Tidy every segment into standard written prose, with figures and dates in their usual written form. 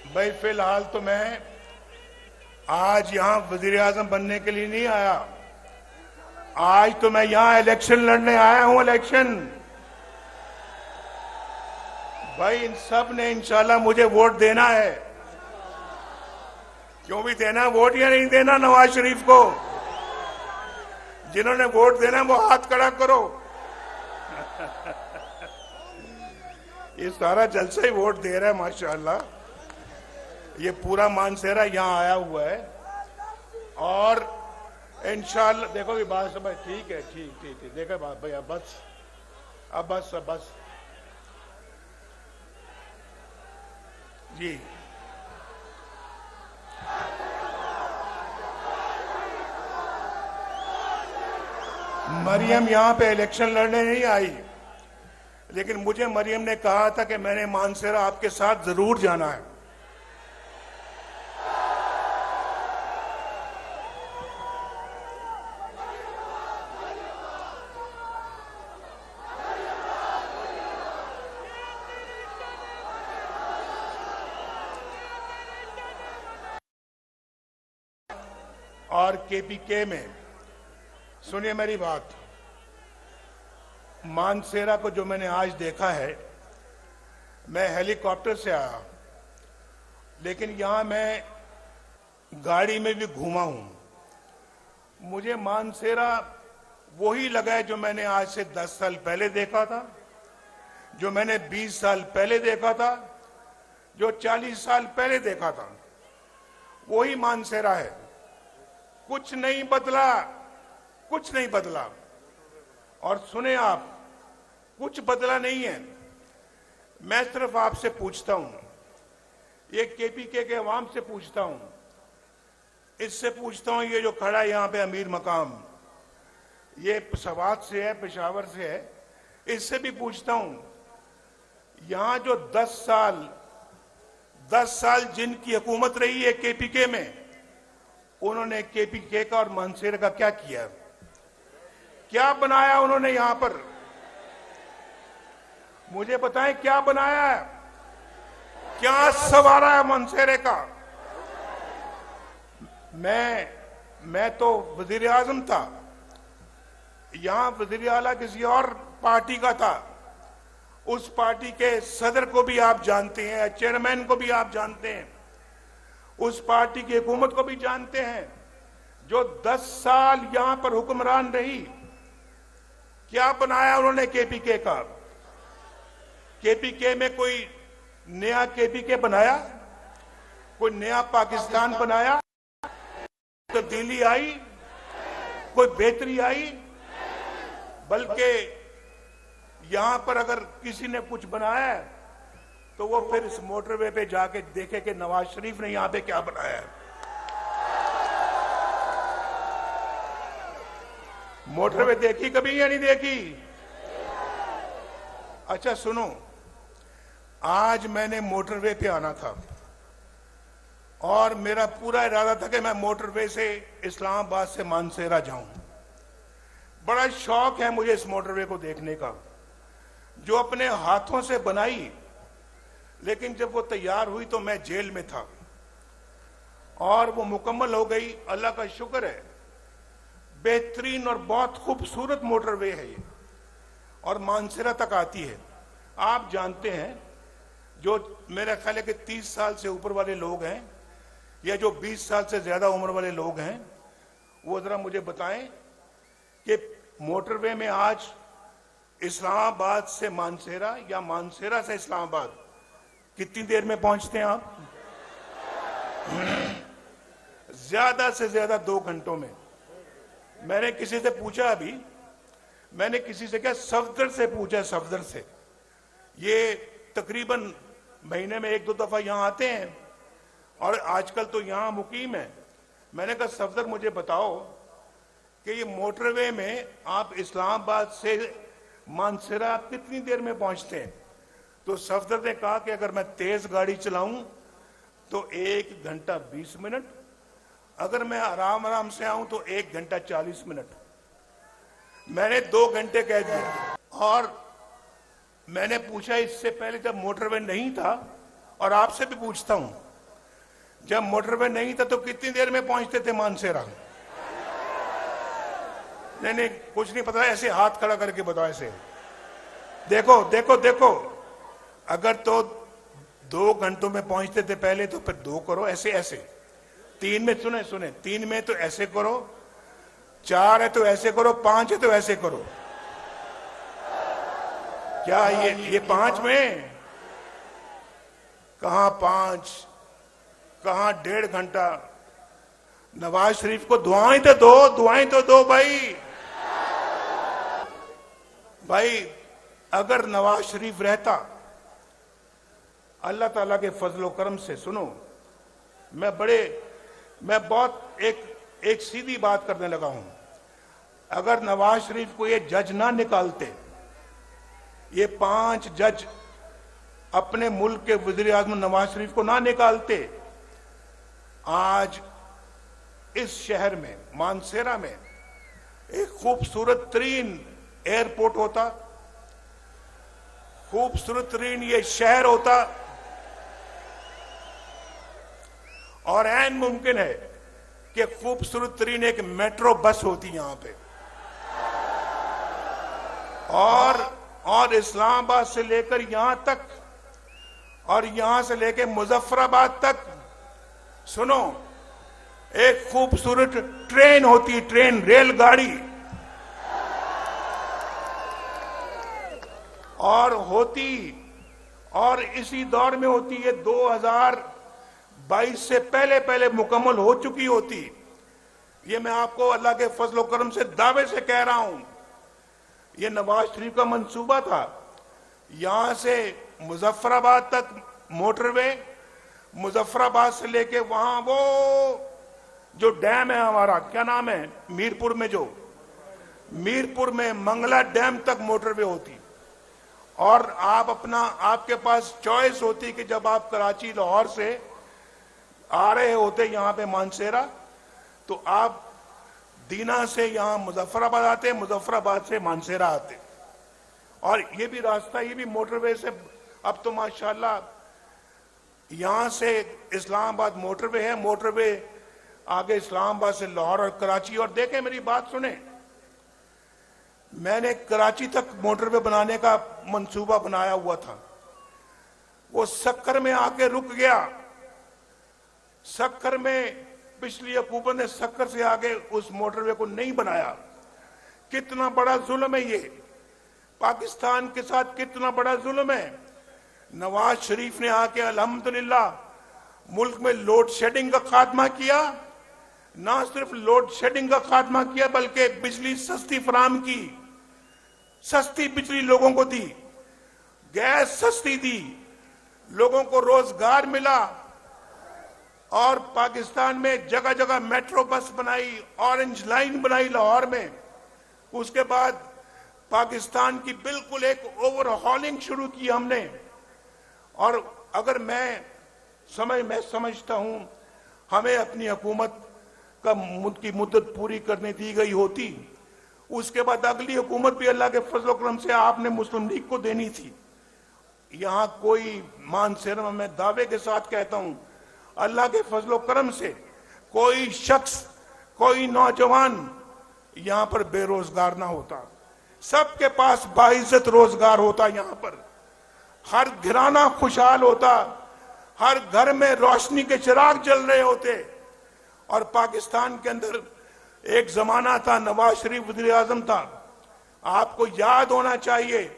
भाई फिलहाल तो मैं आज यहां वजीर आजम बनने के लिए नहीं आया। आज तो मैं यहां इलेक्शन लड़ने आया हूं। इलेक्शन भाई इन सब ने इंशाल्लाह मुझे वोट देना है। क्यों भी देना वोट या नहीं देना नवाज शरीफ को? जिन्होंने वोट देना वो हाथ खड़ा करो। ये सारा जलसा ही वोट दे रहा है माशाल्लाह। ये पूरा मानसेरा यहाँ आया हुआ है और इंशाल्लाह देखो कि बात सब ठीक है। ठीक देखो बात भैया बस जी। मरियम यहाँ पे इलेक्शन लड़ने नहीं आई, लेकिन मुझे मरियम ने कहा था कि मैंने मानसेरा आपके साथ जरूर जाना है। और केपीके में सुनिए मेरी बात, मानसेरा को जो मैंने आज देखा है, मैं हेलीकॉप्टर से आया, लेकिन यहां मैं गाड़ी में भी घूमा हूं। मुझे मानसेरा वही लगा है जो मैंने आज से 10 साल पहले देखा था, जो मैंने 20 साल पहले देखा था, जो 40 साल पहले देखा था। वही मानसेरा है, कुछ नहीं बदला। और सुने आप, कुछ बदला नहीं है। मैं सिर्फ आपसे पूछता हूं, ये केपीके के अवाम से पूछता हूं, इससे पूछता हूं, ये जो खड़ा है यहां पे अमीर मकाम, ये सवात से है, पेशावर से है, इससे भी पूछता हूं, यहां जो 10 साल जिनकी हुकूमत रही है केपीके में, उन्होंने केपीके का और मानसेरा का क्या किया? क्या बनाया उन्होंने यहां पर? मुझे बताएं क्या बनाया है, क्या सवारा है मानसेरे का? मैं तो वजीर आजम था, यहां वजीर आला किसी और पार्टी का था। उस पार्टी के सदर को भी आप जानते हैं, चेयरमैन को भी आप जानते हैं, उस पार्टी की हुकूमत को भी जानते हैं, जो 10 साल यहां पर हुक्मरान रही। क्या बनाया उन्होंने केपीके का? केपीके में कोई नया केपीके बनाया? कोई नया पाकिस्तान बनाया? तब्दीली आई? कोई बेहतरी आई? बल्कि यहां पर अगर किसी ने कुछ बनाया है तो वो फिर इस मोटरवे पे जाके देखे कि नवाज शरीफ ने यहां पे क्या बनाया है। मोटरवे देखी कभी या नहीं देखी? अच्छा सुनो, आज मैंने मोटरवे पे आना था और मेरा पूरा इरादा था कि मैं मोटरवे से इस्लामाबाद से मानसेरा जाऊं। बड़ा शौक है मुझे इस मोटरवे को देखने का, जो अपने हाथों से बनाई, लेकिन जब वो तैयार हुई तो मैं जेल में था और वो मुकम्मल हो गई। अल्लाह का शुक्र है, बेहतरीन और बहुत खूबसूरत मोटरवे है ये, और मानसेरा तक आती है। आप जानते हैं, जो मेरा ख्याल है कि 30 साल से ऊपर वाले लोग हैं या जो 20 साल से ज्यादा उम्र वाले लोग हैं, वो जरा मुझे बताएं कि मोटरवे में आज इस्लामाबाद से मानसेरा या मानसेरा से इस्लामाबाद कितनी देर में पहुंचते हैं आप? ज्यादा से ज्यादा 2 घंटों में। मैंने किसी से पूछा, अभी मैंने किसी से क्या सफदर से पूछा, सफदर से, ये तकरीबन महीने में 1-2 दफा यहां आते हैं और आजकल तो यहां मुकीम है। मैंने कहा सफदर मुझे बताओ कि ये मोटरवे में आप इस्लामाबाद से मानसेरा कितनी देर में पहुंचते हैं? तो सफदर ने कहा कि अगर मैं तेज गाड़ी चलाऊं तो 1 घंटा 20 मिनट, अगर मैं आराम से आऊं तो 1 घंटा 40 मिनट। मैंने 2 घंटे कह दिए। और मैंने पूछा इससे पहले जब मोटरवे नहीं था, और आपसे भी पूछता हूं, जब मोटरवे नहीं था तो कितनी देर में पहुंचते थे मानसेरा? नहीं, कुछ नहीं पता, ऐसे हाथ खड़ा करके बताओ। ऐसे देखो देखो देखो, अगर तो 2 घंटों में पहुंचते थे पहले तो फिर 2 करो, ऐसे ऐसे। 3 में, सुने सुने, 3 में तो ऐसे करो, 4 है तो ऐसे करो, 5 है तो ऐसे करो। क्या ये 5 में? कहां 5, कहां 1.5 घंटा? नवाज शरीफ को दुआएं तो दो, दुआएं तो दो भाई। भाई अगर नवाज शरीफ रहता, अल्लाह ताला के फजलो करम से, सुनो, मैं बहुत एक सीधी बात करने लगा हूं। अगर नवाज शरीफ को ये जज ना निकालते, ये 5 जज अपने मुल्क के वज़ीर आज़म नवाज शरीफ को ना निकालते, आज इस शहर में, मानसेरा में, एक खूबसूरत तरीन एयरपोर्ट होता, खूबसूरत तरीन ये शहर होता, और ऐन मुमकिन है कि खूबसूरत तरीन एक मेट्रो बस होती यहां पे, और इस्लामाबाद से लेकर यहां तक, और यहां से लेकर मुजफ्फराबाद तक, सुनो, एक खूबसूरत ट्रेन होती, ट्रेन, रेलगाड़ी, और होती, और इसी दौर में होती है 2022 से पहले मुकम्मल हो चुकी होती। ये मैं आपको अल्लाह के फजल करम से दावे से कह रहा हूं। ये नवाज शरीफ का मंसूबा था, यहां से मुजफ्फराबाद तक मोटरवे, मुजफ्फराबाद से लेके वहां वो जो डैम है हमारा, क्या नाम है, मीरपुर में, जो मीरपुर में मंगला डैम तक मोटरवे होती। और आपके पास चॉइस होती कि जब आप कराची, लाहौर से आ रहे होते यहां पे मानसेरा, तो आप दीना से यहां मुजफ्फराबाद आते, मुजफ्फराबाद से मानसेरा आते। और ये भी रास्ता, ये भी मोटरवे से, अब तो माशाल्लाह यहां से इस्लामाबाद मोटरवे है, मोटरवे आगे इस्लामाबाद से लाहौर और कराची। और देखें, मेरी बात सुने, मैंने कराची तक मोटरवे बनाने का मंसूबा बनाया हुआ था, वो सक्कर में आके रुक गया। सक्कर में पिछली हुकूमत ने सक्कर से आगे उस मोटरवे को नहीं बनाया। कितना बड़ा जुल्म है ये, पाकिस्तान के साथ कितना बड़ा जुल्म है। नवाज शरीफ ने आके अल्हम्दुलिल्लाह मुल्क में लोड शेडिंग का खात्मा किया, ना सिर्फ लोड शेडिंग का खात्मा किया बल्कि बिजली सस्ती फराम की, सस्ती बिजली लोगों को दी, गैस सस्ती दी, लोगों को रोजगार मिला, और पाकिस्तान में जगह जगह मेट्रो बस बनाई, ऑरेंज लाइन बनाई लाहौर में। उसके बाद पाकिस्तान की बिल्कुल एक ओवरहॉलिंग शुरू की हमने। और अगर मैं समझता हूं हमें अपनी हुकूमत की मुद्दत पूरी करने दी गई होती, उसके बाद अगली हुकूमत भी अल्लाह के फजल करम से आपने मुस्लिम लीग को देनी थी। यहां कोई, मानसेरा में मैं दावे के साथ कहता हूं, अल्लाह के फजल करम से कोई शख्स, कोई नौजवान यहां पर बेरोजगार ना होता, सबके पास बाइज्जत रोजगार होता, यहां पर हर घराना खुशहाल होता, हर घर में रोशनी के चिराग जल रहे होते। और पाकिस्तान के अंदर एक जमाना था, नवाज शरीफ वज़ीर आज़म था, आपको याद होना चाहिए,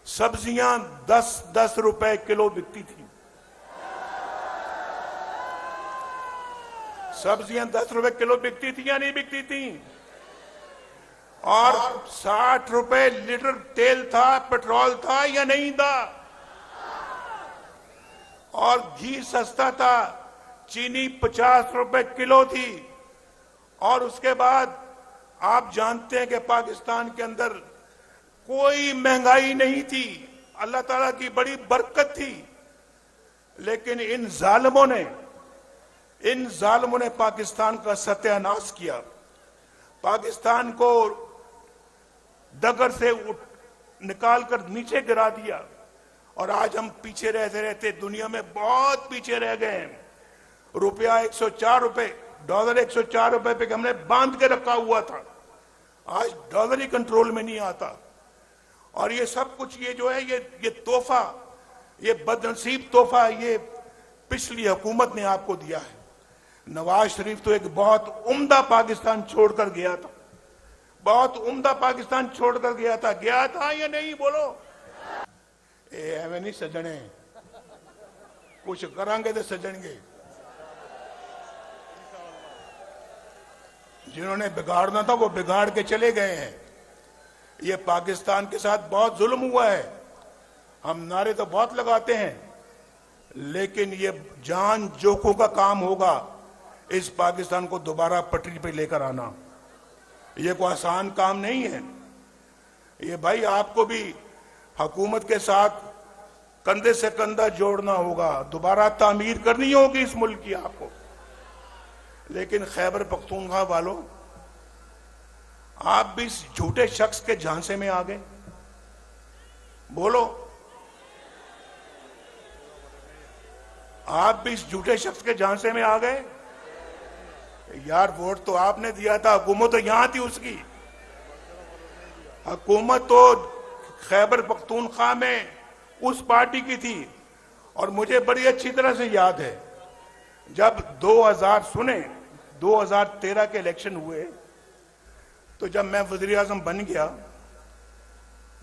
सब्जियां 10-10 रुपए किलो बिकती थी, सब्जियां 10 रुपए किलो बिकती थी या नहीं बिकती थी? और 60 रुपए लीटर तेल था, पेट्रोल था या नहीं था? और घी सस्ता था, चीनी 50 रुपए किलो थी। और उसके बाद आप जानते हैं कि पाकिस्तान के अंदर कोई महंगाई नहीं थी, अल्लाह ताला की बड़ी बरकत थी। लेकिन इन जालिमों ने पाकिस्तान का सत्यानाश किया, पाकिस्तान को डगर से निकालकर नीचे गिरा दिया। और आज हम पीछे रहते रहते दुनिया में बहुत पीछे रह गए हैं। रुपया 104 रुपए, डॉलर 104 रुपए पे हमने बांध के रखा हुआ था, आज डॉलर ही कंट्रोल में नहीं आता। और ये सब कुछ ये जो है ये तोहफा, ये बदनसीब तोहफा ये पिछली हुकूमत ने आपको दिया है। नवाज शरीफ तो एक बहुत उम्दा पाकिस्तान छोड़कर गया था, बहुत उम्दा पाकिस्तान छोड़कर गया था या नहीं बोलो? एवं नहीं सजने, कुछ करांगे तो सजणगे। जिन्होंने बिगाड़ना था वो बिगाड़ के चले गए हैं। ये पाकिस्तान के साथ बहुत जुल्म हुआ है। हम नारे तो बहुत लगाते हैं, लेकिन ये जान जोखों का काम होगा इस पाकिस्तान को दोबारा पटरी पे लेकर आना। ये कोई आसान काम नहीं है। ये भाई आपको भी हुकूमत के साथ कंधे से कंधा जोड़ना होगा, दोबारा तामीर करनी होगी इस मुल्क की आपको। लेकिन खैबर पख्तूनख्वा वालों, आप भी इस झूठे शख्स के झांसे में आ गए। बोलो, आप भी इस झूठे शख्स के झांसे में आ गए? यार वोट तो आपने दिया था, हुकूमत तो यहां थी उसकी। हुकूमत तो खैबर पख्तूनख्वा में उस पार्टी की थी। और मुझे बड़ी अच्छी तरह से याद है जब 2013 के इलेक्शन हुए, तो जब मैं वज़ीर आज़म बन गया,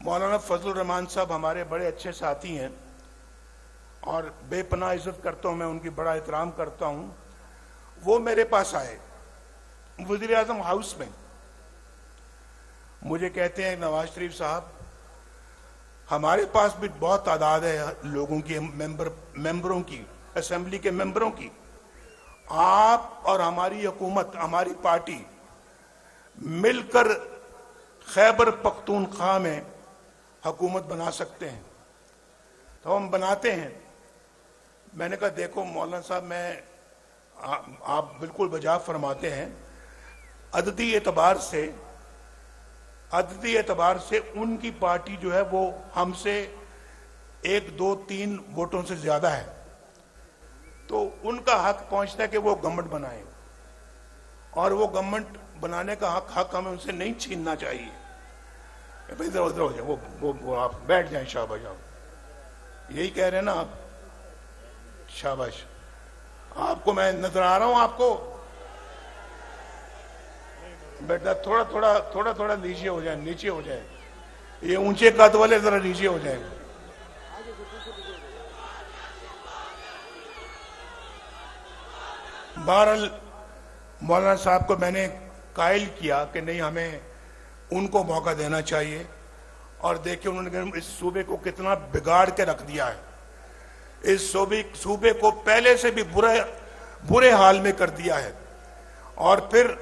मौलाना फजलुर रहमान साहब हमारे बड़े अच्छे साथी हैं और बेपनाह इज्जत करता हूं मैं उनकी, बड़ा एहतराम करता हूं। वो मेरे पास आए वज़ीर आज़म हाउस में, मुझे कहते हैं नवाज शरीफ साहब, हमारे पास भी बहुत तादाद है लोगों की, मेंबरों की, असेंबली के मेंबरों की। आप और हमारी हुकूमत, हमारी पार्टी मिलकर खैबर पख्तूनख्वा में हुकूमत बना सकते हैं, तो हम बनाते हैं। मैंने कहा देखो मौलाना साहब, आप बिल्कुल बजा फरमाते हैं। अददी एतबार से उनकी पार्टी जो है वो हमसे 1, 2, 3 वोटों से ज्यादा है, तो उनका हक पहुंचता है कि वो गवर्नमेंट बनाए, और वो गवर्नमेंट बनाने का हक हमें उनसे नहीं छीनना चाहिए। इधर उधर हो जाए, वो आप बैठ जाएं, शाबाश। आप यही कह रहे हैं ना आप? शाबाश। आपको मैं नजर आ रहा हूं आपको? बेटा थोड़ा नीचे हो जाए, नीचे हो जाए। ये ऊंचे कद वाले जरा नीचे हो जाए। बहरहाल मौलाना साहब को मैंने कायल किया कि नहीं, हमें उनको मौका देना चाहिए। और देखिए उन्होंने इस सूबे को कितना बिगाड़ के रख दिया है। इस सूबे को पहले से भी बुरे हाल में कर दिया है। और फिर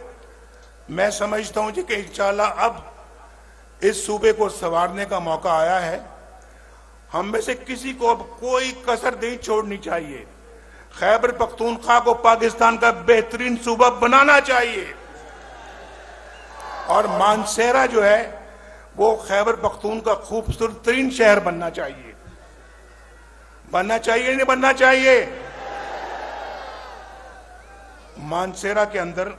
मैं समझता हूं कि इंशाअल्लाह अब इस सूबे को संवारने का मौका आया है। हम में से किसी को अब कोई कसर नहीं छोड़नी चाहिए। खैबर पख्तूनख्वा को पाकिस्तान का बेहतरीन सूबा बनाना चाहिए। और मानसेरा जो है वो खैबर पख्तून का खूबसूरत तरीन शहर बनना चाहिए। बनना चाहिए नहीं बनना चाहिए? मानसेरा के अंदर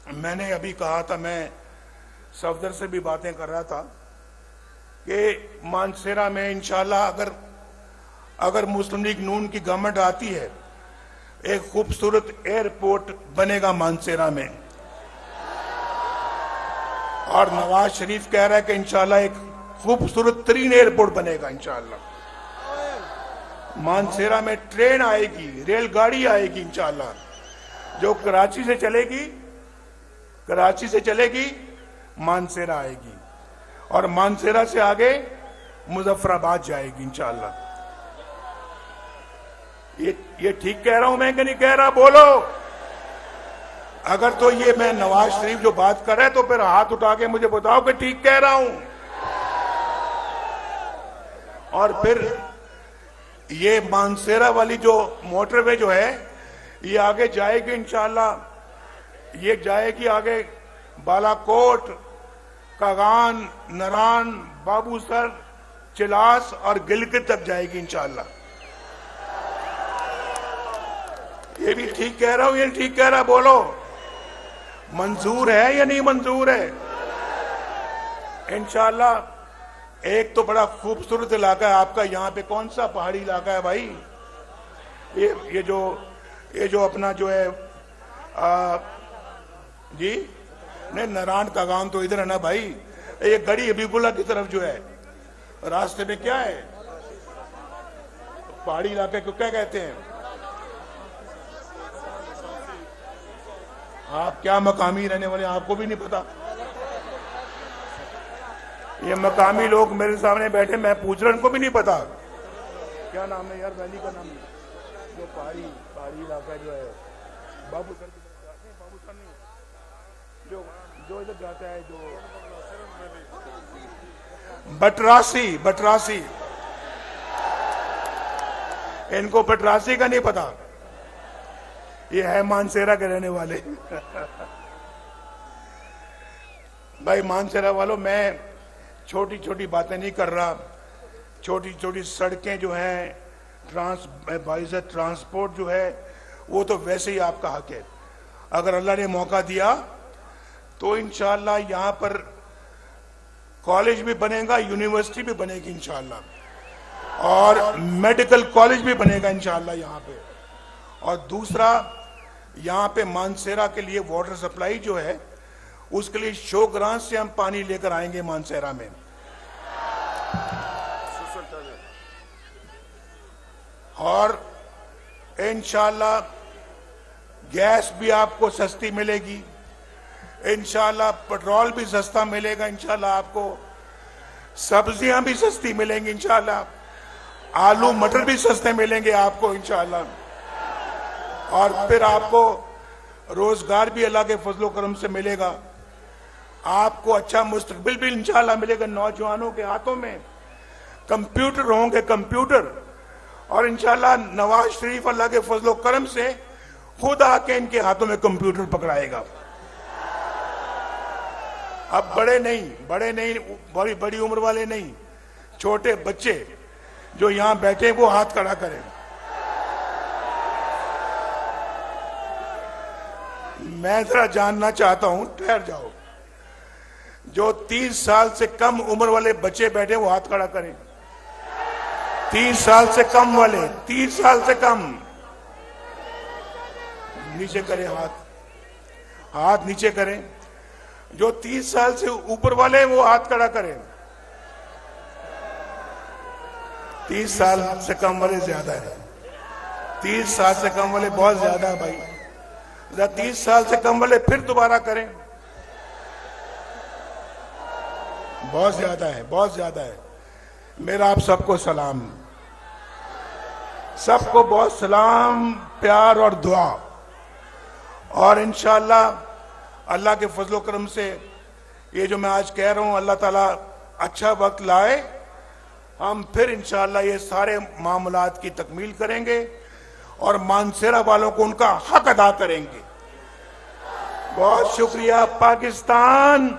मैंने अभी कहा था, मैं सफदर से भी बातें कर रहा था कि मानसेरा में इंशाल्लाह अगर मुस्लिम लीग नून की गवर्नमेंट आती है, एक खूबसूरत एयरपोर्ट बनेगा मानसेरा में। और नवाज शरीफ कह रहा है कि इंशाल्लाह एक खूबसूरत तरीन एयरपोर्ट बनेगा इंशाल्लाह। मानसेरा में ट्रेन आएगी, रेलगाड़ी आएगी इंशाल्लाह, जो कराची से चलेगी मानसेरा आएगी, और मानसेरा से आगे मुजफ्फराबाद जाएगी इंशाल्लाह। ये ठीक कह रहा हूं मैं कि नहीं कह रहा? बोलो। अगर तो ये मैं नवाज शरीफ जो बात कर रहा है तो फिर हाथ उठा के मुझे बताओ कि ठीक कह रहा हूं। और फिर ये मानसेरा वाली जो मोटरवे जो है ये आगे जाएगी इंशाल्लाह। ये जाएगी आगे बालाकोट, कागान, नरान, बाबूसर, चिलास और गिलगित तक जाएगी इंशाअल्लाह। ये भी ठीक कह रहा हूं, ये ठीक कह रहा, बोलो मंजूर है या नहीं मंजूर है? इंशाअल्लाह। एक तो बड़ा खूबसूरत इलाका है आपका, यहाँ पे कौन सा पहाड़ी इलाका है भाई? ये जो अपना जो है जी नहीं, नारायण का गांव तो इधर है ना भाई। ये गड़ी हबीबुल्ला की तरफ जो है रास्ते में क्या है, पहाड़ी इलाके को क्या कहते हैं? आप क्या मकामी रहने वाले, आपको भी नहीं पता? ये मकामी लोग मेरे सामने बैठे, मैं पूछ रहा, इनको भी नहीं पता क्या नाम है यार वैली का नाम? जो पहाड़ी इलाका जो है, बाबू सर की तरफ जाते हैं, बाबू सर नहीं, जो इधर जाता है, जो बटरासी। इनको बटरासी का नहीं पता, ये है मानसेरा के रहने वाले। भाई मानसेरा वालों, मैं छोटी छोटी बातें नहीं कर रहा। छोटी छोटी सड़कें जो हैं, ट्रांसपोर्ट जो है, वो तो वैसे ही आपका हक है। अगर अल्लाह ने मौका दिया तो इंशाअल्लाह यहाँ पर कॉलेज भी बनेगा, यूनिवर्सिटी भी बनेगी इंशाअल्लाह, और मेडिकल कॉलेज भी बनेगा इंशाअल्लाह यहाँ पे। और दूसरा, यहाँ पे मानसेरा के लिए वाटर सप्लाई जो है, उसके लिए शोग्रां से हम पानी लेकर आएंगे मानसेरा में। और इंशाअल्लाह गैस भी आपको सस्ती मिलेगी, इंशाअल्लाह पेट्रोल भी सस्ता मिलेगा, इंशाअल्लाह आपको सब्जियां भी सस्ती मिलेंगी, इंशाअल्लाह आलू मटर भी सस्ते मिलेंगे आपको इंशाअल्लाह। और फिर आपको रोजगार भी अल्लाह के फजलो करम से मिलेगा, आपको अच्छा मुस्तकबिल भी इंशाअल्लाह मिलेगा। नौजवानों के हाथों में कंप्यूटर होंगे, कंप्यूटर, और इंशाअल्लाह नवाज शरीफ अल्लाह के फजलो करम से खुद आके इनके हाथों में कंप्यूटर पकड़ाएगा। अब बड़े नहीं, बड़ी उम्र वाले नहीं, छोटे बच्चे जो यहां बैठे वो हाथ खड़ा करें। मैं जरा जानना चाहता हूं, ठहर जाओ, जो 30 साल से कम उम्र वाले बच्चे बैठे वो हाथ खड़ा करें। 30 साल से कम वाले, 30 साल से कम, नीचे करें हाथ नीचे करें। जो 30 साल से ऊपर वाले वो हाथ खड़ा करें। 30 साल से कम वाले ज्यादा है, 30 साल से कम वाले बहुत ज्यादा है भाई। 30 साल से कम वाले फिर दोबारा करें। बहुत ज्यादा है। मेरा आप सबको सलाम, सबको बहुत सलाम, प्यार और दुआ। और इंशाअल्लाह अल्लाह के फजलो करम से ये जो मैं आज कह रहा हूं, अल्लाह ताला अच्छा वक्त लाए, हम फिर इंशाअल्लाह ये सारे मामलात की तकमील करेंगे और मानसेरा वालों को उनका हक अदा करेंगे। बहुत शुक्रिया। पाकिस्तान